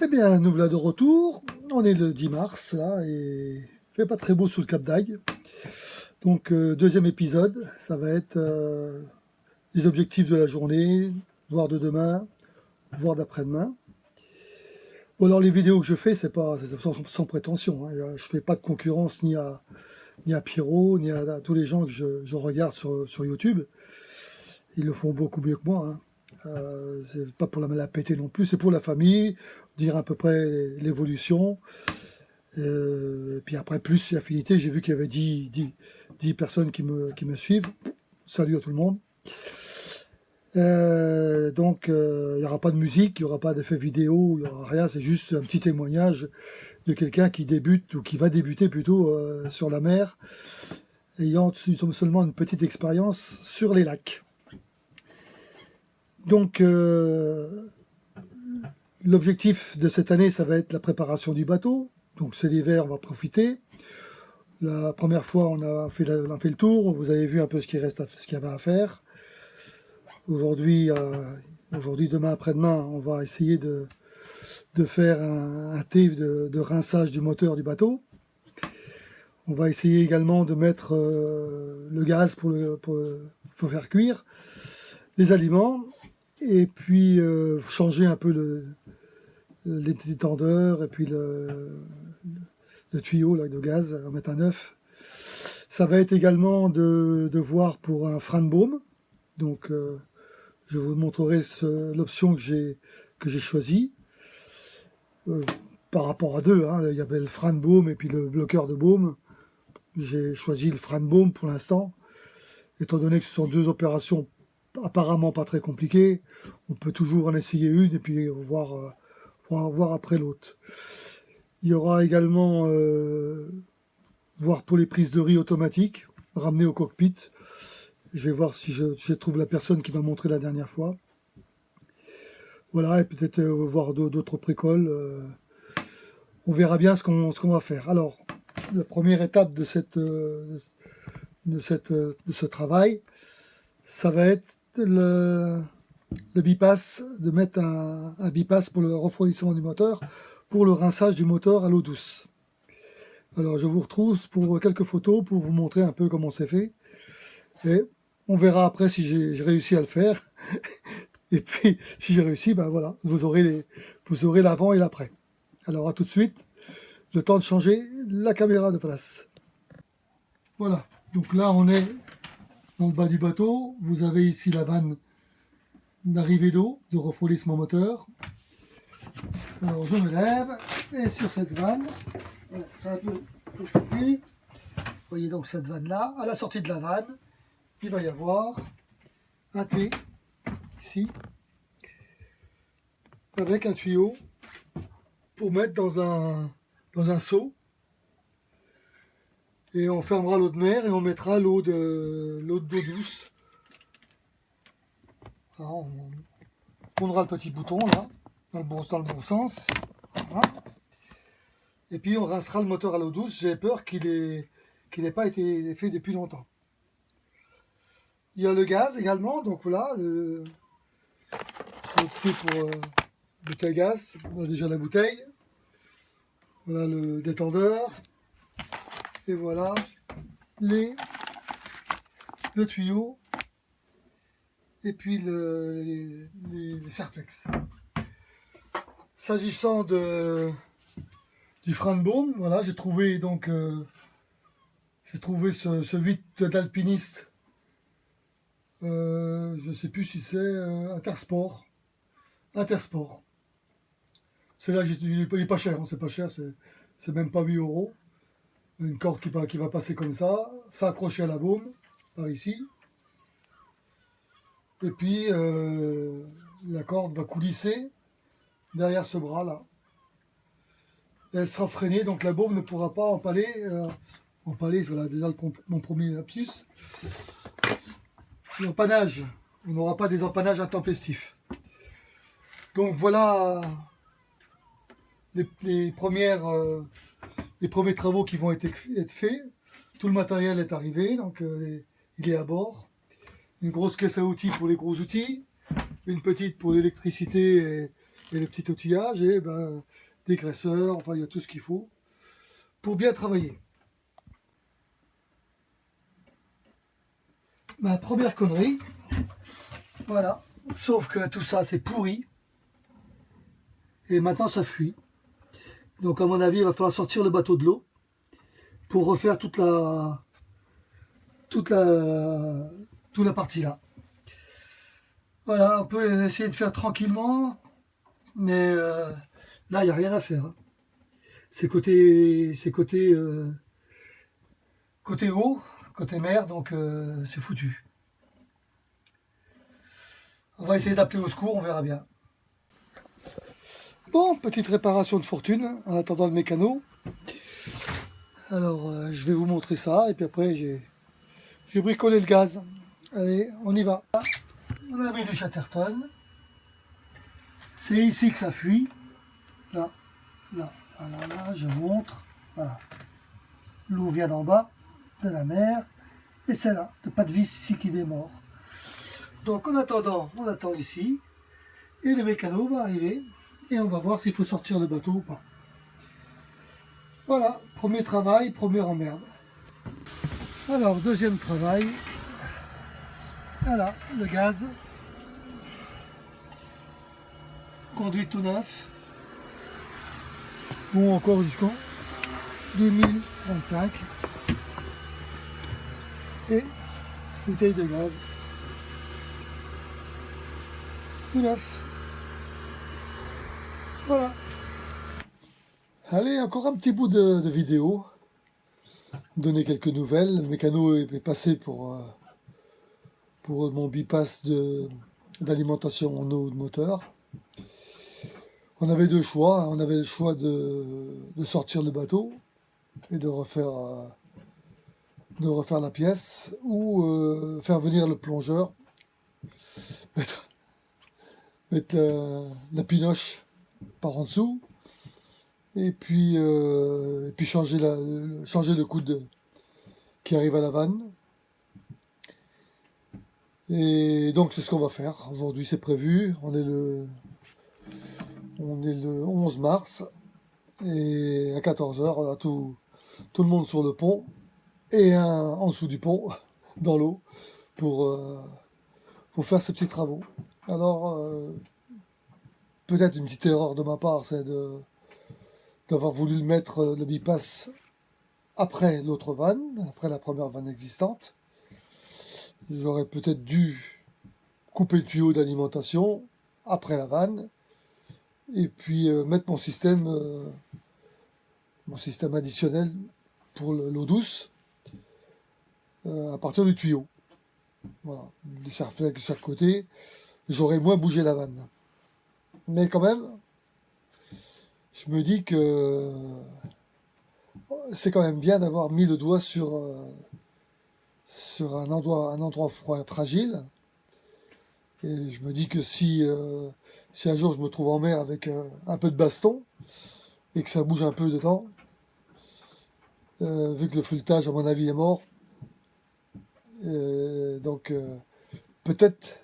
Eh bien, nous voilà de retour. On est le 10 mars, là, et il fait pas très beau sous le Cap d'Agde. Donc, deuxième épisode, ça va être les objectifs de la journée, voire de demain, voire d'après-demain. Bon, alors, les vidéos que je fais, c'est sans prétention, hein. Je fais pas de concurrence ni à Pierrot, ni à tous les gens que je regarde sur YouTube. Ils le font beaucoup mieux que moi, hein. C'est pas pour la péter non plus, c'est pour la famille, dire à peu près l'évolution. Et puis après, plus affinité, j'ai vu qu'il y avait 10 personnes qui me suivent. Salut à tout le monde. Donc, il n'y aura pas de musique, il n'y aura pas d'effet vidéo, il n'y aura rien, c'est juste un petit témoignage de quelqu'un qui débute, ou qui va débuter plutôt, sur la mer, ayant seulement une petite expérience sur les lacs. Donc, l'objectif de cette année, ça va être la préparation du bateau. Donc c'est l'hiver, on va profiter. La première fois, on a fait le tour. Vous avez vu un peu ce qu'il y avait à faire. Aujourd'hui, demain, après-demain, on va essayer de faire un thé de rinçage du moteur du bateau. On va essayer également de mettre le gaz pour faire cuire les aliments. Et puis changer un peu les détendeurs et puis le tuyau là, de gaz, en mettre un neuf. Ça va être également de voir pour un frein de baume. Donc je vous montrerai l'option que j'ai choisie. Par rapport à deux, hein. Il y avait le frein de baume et puis le bloqueur de baume. J'ai choisi le frein de baume pour l'instant. Étant donné que ce sont deux opérations apparemment pas très compliquées, on peut toujours en essayer une et puis voir après l'autre. Il y aura également voir pour les prises de riz automatiques, ramener au cockpit. Je vais voir si je trouve la personne qui m'a montré la dernière fois. Voilà, et peut-être voir d'autres bricoles. On verra bien ce qu'on va faire. Alors, la première étape de ce travail, ça va être le bypass, de mettre un bypass pour le refroidissement du moteur, pour le rinçage du moteur à l'eau douce. Alors je vous retrouve pour quelques photos pour vous montrer un peu comment c'est fait. Et on verra après si j'ai réussi à le faire. Et puis si j'ai réussi, ben voilà, vous aurez l'avant et l'après. Alors à tout de suite, le temps de changer la caméra de place. Voilà, donc là on est dans le bas du bateau. Vous avez ici la vanne d'arrivée d'eau, de refroidissement moteur. Alors je me lève et sur cette vanne, voilà, c'est un peu compliqué. Vous voyez donc cette vanne là, à la sortie de la vanne, il va y avoir un T ici avec un tuyau pour mettre dans un seau, et on fermera l'eau de mer et on mettra l'eau d'eau douce. Alors, on tournera le petit bouton là dans le bon sens, voilà. Et puis on rincera le moteur à l'eau douce. J'ai peur qu'il n'ait pas été fait depuis longtemps. Il y a le gaz également, donc voilà, je vais opter pour bouteille gaz. On a déjà la bouteille. Voilà le détendeur. Et voilà le tuyau. Et puis les serflex. S'agissant du frein de baume, voilà, j'ai trouvé ce 8 d'alpiniste. Je ne sais plus si c'est Intersport. C'est là, il n'est pas cher, hein, c'est pas cher, c'est même pas 8 €. Une corde qui va passer comme ça accroché à la baume, par ici. Et puis la corde va coulisser derrière ce bras là. Et elle sera freinée, donc la baume ne pourra pas empaler. Voilà déjà mon premier lapsus. L'empannage, on n'aura pas des empannages intempestifs. Donc voilà les premiers travaux qui vont être faits. Tout le matériel est arrivé, donc il est à bord. Une grosse caisse à outils pour les gros outils, une petite pour l'électricité et le petit outillage et des graisseurs, enfin il y a tout ce qu'il faut pour bien travailler. Ma première connerie, voilà, sauf que tout ça c'est pourri et maintenant ça fuit. Donc à mon avis il va falloir sortir le bateau de l'eau pour refaire toute la partie là. Voilà, on peut essayer de faire tranquillement, mais là il n'y a rien à faire, hein. C'est côté eau, côté mer, donc c'est foutu. On va essayer d'appeler au secours, on verra bien. Bon, petite réparation de fortune en attendant le mécano. Alors je vais vous montrer ça et puis après j'ai bricolé le gaz. Allez, on y va. On a mis du Chatterton. C'est ici que ça fuit. Là, là, là, là, je montre. Voilà. L'eau vient d'en bas, de la mer. Et c'est là, le pas de vis ici qui démord. Donc en attendant, on attend ici. Et le mécano va arriver. Et on va voir s'il faut sortir le bateau ou pas. Voilà, premier travail, première emmerde. Alors, deuxième travail. Voilà, le gaz. Conduit tout neuf. Bon, encore jusqu'en 2025. Et bouteille de gaz. Tout neuf. Voilà. Allez, encore un petit bout de vidéo. Donner quelques nouvelles. Le mécano est passé pour mon bypass d'alimentation en eau de moteur. On avait deux choix. On avait le choix de sortir le bateau et de refaire la pièce ou faire venir le plongeur, mettre la pinoche par en dessous et puis changer le coude qui arrive à la vanne. Et donc c'est ce qu'on va faire. Aujourd'hui c'est prévu, on est le 11 mars et à 14h on a tout le monde sur le pont et en dessous du pont dans l'eau pour faire ces petits travaux. Alors peut-être une petite erreur de ma part, c'est d'avoir voulu mettre le bypass après l'autre vanne, après la première vanne existante. J'aurais peut-être dû couper le tuyau d'alimentation après la vanne et puis mettre mon système additionnel pour l'eau douce à partir du tuyau. Voilà, des serre-flecs de chaque côté, j'aurais moins bougé la vanne. Mais quand même, je me dis que c'est quand même bien d'avoir mis le doigt sur un endroit fragile. Et je me dis que si un jour je me trouve en mer avec un peu de baston et que ça bouge un peu dedans, vu que le feuilletage à mon avis est mort, donc peut-être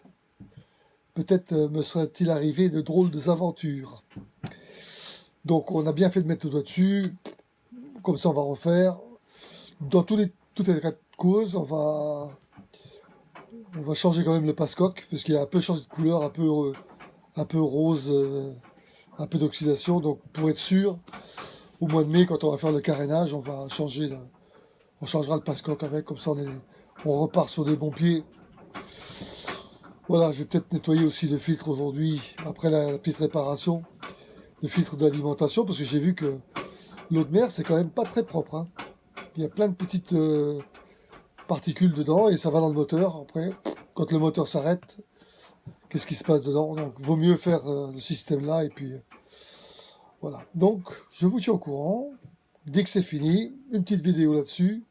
me serait-il arrivé de drôles d'aventures. Donc on a bien fait de mettre le doigt dessus, comme ça on va refaire. Dans toutes les cas de cause, on va changer quand même le passe-coque, parce qu'il a un peu changé de couleur, un peu rose, un peu d'oxydation. Donc pour être sûr, au mois de mai, quand on va faire le carénage, on changera le passe-coque avec, comme ça on repart sur des bons pieds. Voilà, je vais peut-être nettoyer aussi le filtre aujourd'hui, après la petite réparation, le filtre d'alimentation, parce que j'ai vu que l'eau de mer, c'est quand même pas très propre, hein. Il y a plein de petites particules dedans et ça va dans le moteur. Après, quand le moteur s'arrête, qu'est-ce qui se passe dedans? Donc, vaut mieux faire le système là et puis voilà. Donc, je vous tiens au courant. Dès que c'est fini, une petite vidéo là-dessus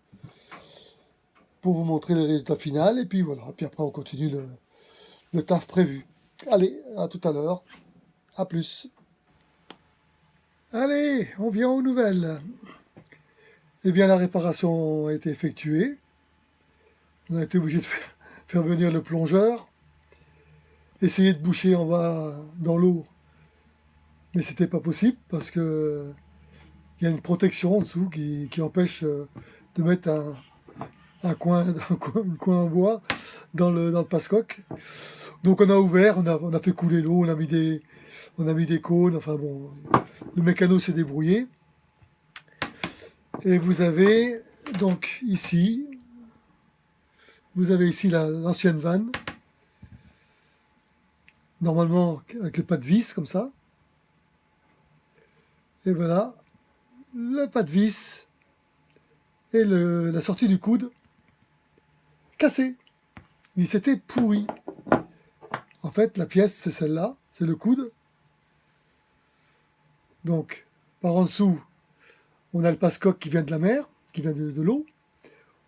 pour vous montrer le résultat final. Et puis voilà. Et puis après, on continue le taf prévu. Allez, à tout à l'heure. À plus. Allez, on vient aux nouvelles. Eh bien, la réparation a été effectuée. On a été obligé de faire venir le plongeur, essayer de boucher en bas dans l'eau mais c'était pas possible parce que il y a une protection en dessous qui empêche de mettre un coin en bois dans le passe-coque. Donc on a ouvert, on a fait couler l'eau, on a mis des cônes, enfin bon, le mécano s'est débrouillé. Et vous avez donc ici, l'ancienne vanne, normalement avec le pas de vis comme ça. Et voilà, le pas de vis et la sortie du coude cassé. Il s'était pourri. En fait, la pièce, c'est celle-là, c'est le coude. Donc, par en dessous, on a le passe-coque qui vient de la mer, qui vient de l'eau.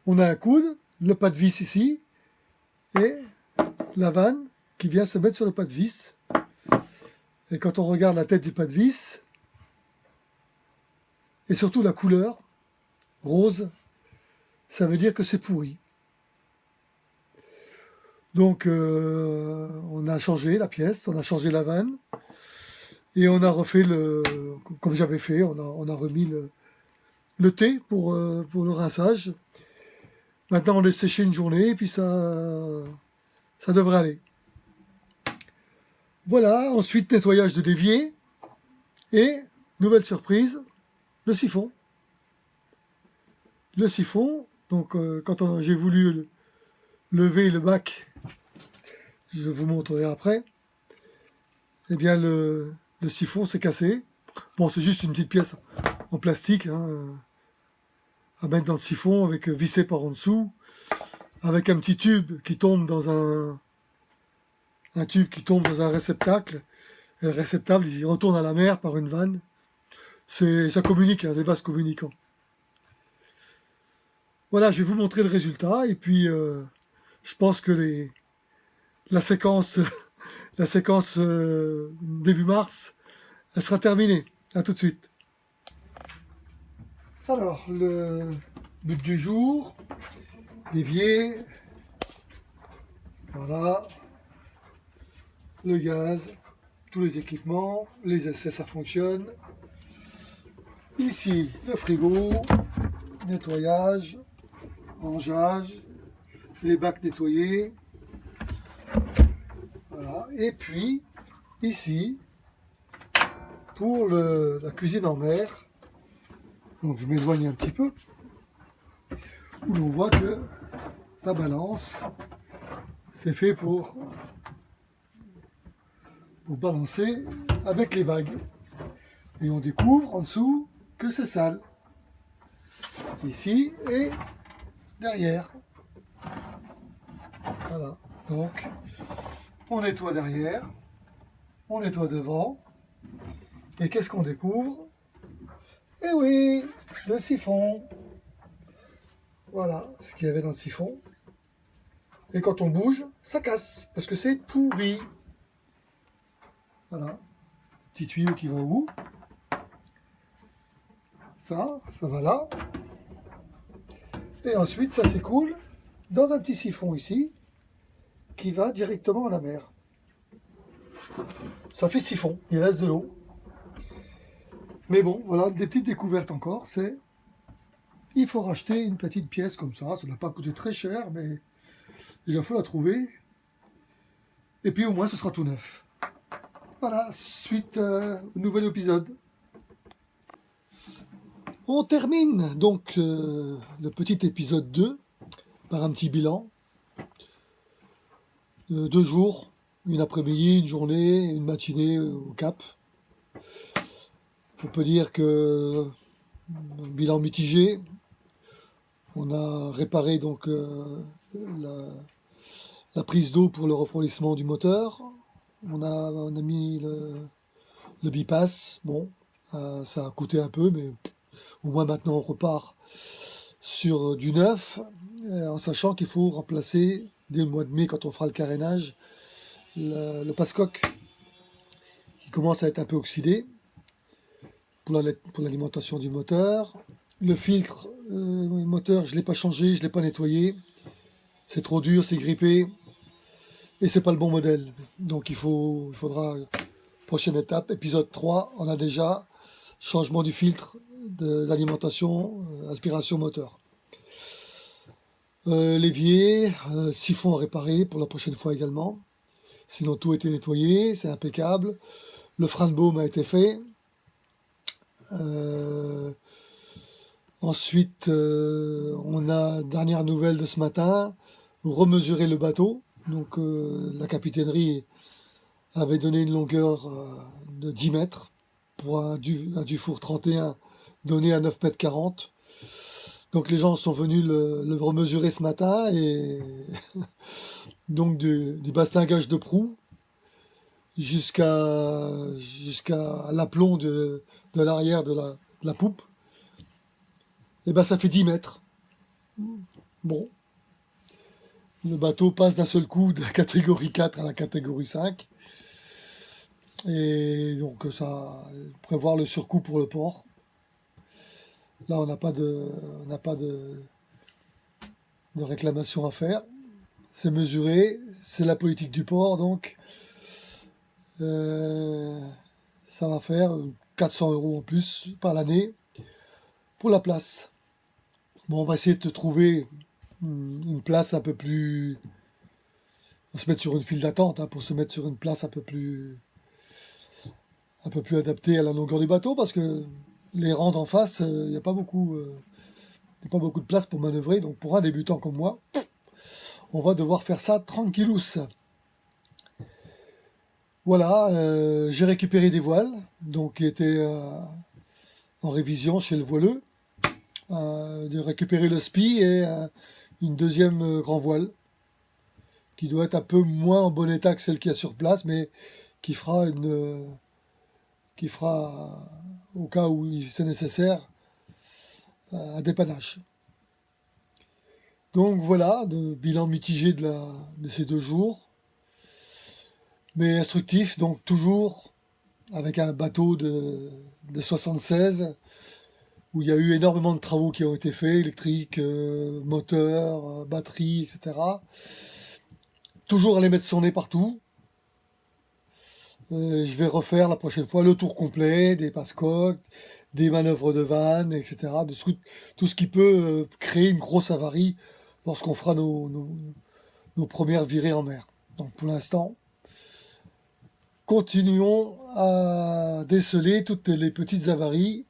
On a un coude, le pas de vis ici, et la vanne qui vient se mettre sur le pas de vis. Et quand on regarde la tête du pas de vis, et surtout la couleur, rose, ça veut dire que c'est pourri. Donc on a changé la pièce, on a changé la vanne, et on a refait comme j'avais fait, on a remis le thé pour le rinçage. Maintenant on laisse sécher une journée, et puis ça devrait aller. Voilà, ensuite nettoyage de l'évier, et nouvelle surprise, le siphon. Le siphon, donc quand j'ai voulu lever le bac, je vous montrerai après, eh bien le siphon s'est cassé. Bon, c'est juste une petite pièce en plastique à mettre dans le siphon, avec vissé par en dessous, avec un petit tube qui tombe dans un réceptacle. Et le réceptacle, il retourne à la mer par une vanne. Ça communique, des vases communicants. Voilà, je vais vous montrer le résultat, et puis je pense que la séquence, début mars, elle sera terminée. À tout de suite. Alors, le but du jour, l'évier, voilà, le gaz, tous les équipements, les essais, ça fonctionne. Ici, le frigo, nettoyage, rangeage, les bacs nettoyés. Voilà. Et puis, ici, pour la cuisine en mer, donc je m'éloigne un petit peu, où l'on voit que ça balance. C'est fait pour balancer avec les vagues. Et on découvre en dessous que c'est sale. Ici et derrière. Voilà. Donc, on nettoie derrière, on nettoie devant. Et qu'est-ce qu'on découvre? Eh oui, le siphon. Voilà ce qu'il y avait dans le siphon. Et quand on bouge, ça casse, parce que c'est pourri. Voilà. Petit tuyau qui va au bout. Ça va là. Et ensuite, ça s'écoule dans un petit siphon ici, qui va directement à la mer. Ça fait siphon, il reste de l'eau. Mais bon, voilà, des petites découvertes encore, c'est il faut racheter une petite pièce comme ça n'a pas coûté très cher, mais déjà il faut la trouver. Et puis au moins ce sera tout neuf. Voilà, suite au nouvel épisode. On termine donc le petit épisode 2 par un petit bilan. 2 jours, une après-midi, une journée, une matinée au Cap. On peut dire que bilan mitigé. On a réparé donc la prise d'eau pour le refroidissement du moteur. On a mis le bypass. Bon, ça a coûté un peu, mais au moins maintenant on repart sur du neuf, en sachant qu'il faut remplacer dès le mois de mai, quand on fera le carénage, le passe-coque qui commence à être un peu oxydé pour l'alimentation du moteur. Le filtre moteur, je ne l'ai pas changé, je ne l'ai pas nettoyé. C'est trop dur, c'est grippé. Et c'est pas le bon modèle. Donc il faudra Prochaine étape, épisode 3, on a déjà changement du filtre d'alimentation, aspiration moteur. L'évier, siphon à réparer pour la prochaine fois également. Sinon tout a été nettoyé, c'est impeccable. Le frein de baume a été fait. Ensuite, on a, dernière nouvelle de ce matin, remesurer le bateau. Donc la capitainerie avait donné une longueur de 10 mètres pour un Dufour 31 donné à 9 mètres 40. Donc les gens sont venus le remesurer ce matin et donc du bastingage de proue jusqu'à l'aplomb de l'arrière de la poupe. Et ben ça fait 10 mètres. Bon. Le bateau passe d'un seul coup de la catégorie 4 à la catégorie 5. Et donc ça prévoir le surcoût pour le port. Là on n'a pas de réclamation à faire. C'est mesuré, c'est la politique du port, donc ça va faire 400 € en plus par l'année pour la place. Bon, on va essayer de trouver une place un peu plus... On va se mettre sur une file d'attente pour se mettre sur une place un peu plus adaptée à la longueur du bateau, parce que les rangs d'en face, il n'y a pas beaucoup de place pour manœuvrer. Donc pour un débutant comme moi, on va devoir faire ça tranquillous. Voilà, j'ai récupéré des voiles, donc qui étaient en révision chez le voileux. De récupérer le spi et une deuxième grand voile qui doit être un peu moins en bon état que celle qu'il y a sur place, mais qui fera au cas où c'est nécessaire un dépannage. Donc voilà, de bilan mitigé de ces 2 jours, mais instructif, donc toujours avec un bateau de 76 où il y a eu énormément de travaux qui ont été faits, électrique, moteur, batterie, etc. Toujours aller mettre son nez partout. Je vais refaire la prochaine fois le tour complet des passe-coques, des manœuvres de vanne, etc. De tout ce qui peut créer une grosse avarie lorsqu'on fera nos premières virées en mer. Donc pour l'instant, continuons à déceler toutes les petites avaries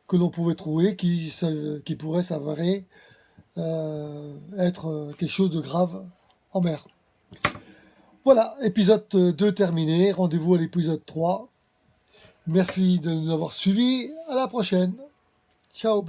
que l'on pouvait trouver qui pourraient s'avérer être quelque chose de grave en mer. Voilà, épisode 2 terminé, rendez-vous à l'épisode 3. Merci de nous avoir suivis, à la prochaine. Ciao.